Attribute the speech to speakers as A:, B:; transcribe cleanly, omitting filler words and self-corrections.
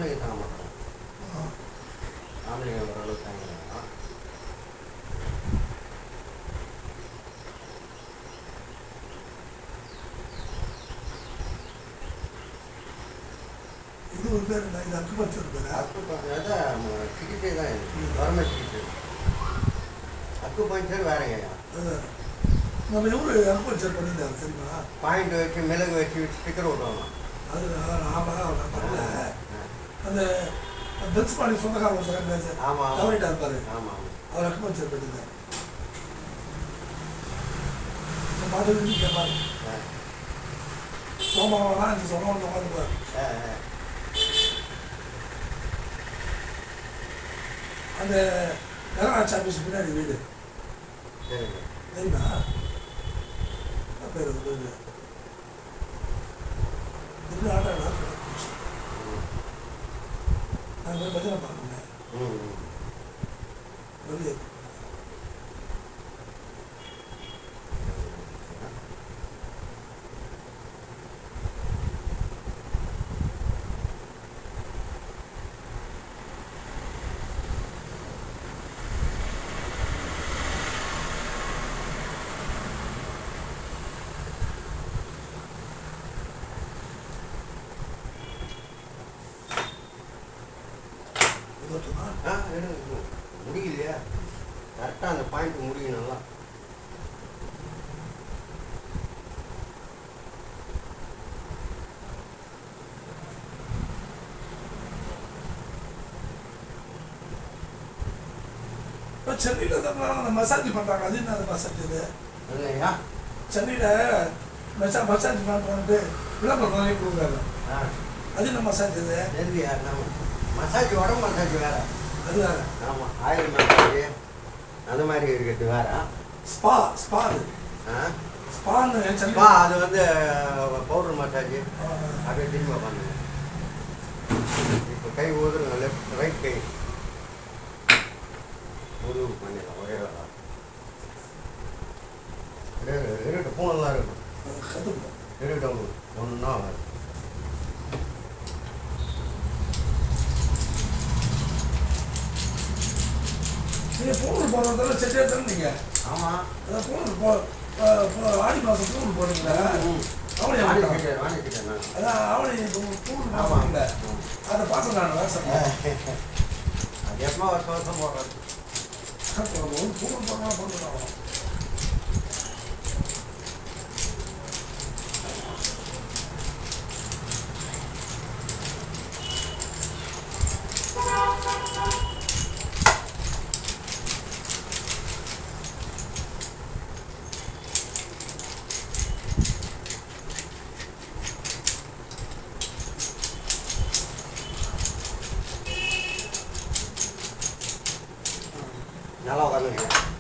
A: ஆம்பளைங்க தாங்க மாட்டாங்க. ஆம்பளைங்க ஓரளவுக்கு தாங்க.
B: இது ஒரு பேர் என்ன? இது அக்குபஞ்சர் பேர்.
A: அதான் சிகிச்சை தான் இது. வறுமை சிகிச்சை. அக்குபஞ்சர் வேறங்கய்யா.
B: அதான் நம்ம எவ்வளோ அக்குபஞ்சர் பண்ணியிருந்தாங்க தெரியுமா?
A: பாயிண்ட் வச்சு மிளகு வச்சு ஸ்டிக்கர் விடுவாங்க.
B: அது ஆமாம் நான் பண்ணல. அந்த பென்ஸ் பாடி சொந்தக்காரர் ஒருத்தர்
A: ஆமாம்
B: தவறிட்டா இருப்பாரு.
A: ஆமாம்
B: அவர் அக்குபஞ்சர் பண்ணியிருந்தார். மாதிரி கேட்பாரு சோமாவெல்லாம் இந்த சொன்ன உட்காந்துப்பார். அந்த நகராட்சி ஆஃபீஸ் பின்னாடி வீடு தெரியுமா? பேர் வீடு இது ஆட்டோ நான் போய் பஜனை பார்க்கணும் வெளியே.
A: முடியலையா? கரெக்டாக அந்த பாயிண்ட் முடியும் நல்லா.
B: இப்போ சென்னையில் தான் மசாஜ் பண்ணுறாங்க. அது என்ன மசாஜ் இது
A: இல்லையா?
B: சென்னையில் மசாஜ் பண்ணுறான்ட்டு விளம்பரம் நிறைய கொடுக்குறாங்க. அது என்ன மசாஜ் இது?
A: தெரியா? மசாஜ் உடம்பு மசாஜ் வேற.
B: அது வேற.
A: ஆமாம், ஆயில் மசாஜ் அந்த மாதிரி இருக்கிறது வேற.
B: ஸ்பா அது ஸ்பான்னு
A: ஸ்பா அது வந்து பவுடர் மசாஜ். அப்படியே திரும்ப பண்ணுங்க. இப்போ கை ஊதுருங்க, லெஃப்ட் ரைட் கை முதுகு பண்ணிடலாம். ஒரே வேலை இருக்கட்டும். பூனெல்லாம் இருக்கும். இருக்கட்டும். ஒன்றுன்னா
B: நீங்கள் பூணூல் போடுறதால செட்டியாக தானே நீங்கள்?
A: ஆமாம்,
B: அதான் பூணூல் ஆடி மாதம் பூணூல் போடுறீங்களா? அவனே அதான் அவனே பூணூல் போடுறீங்களா? அதை பார்த்து நான் வேசம்
A: அது எப்போ வருஷம் போடுறது.
B: பூணூல் போடலாம் போட்டுக்கலாம்.
A: நல்லா உட்காந்துருக்கேன்.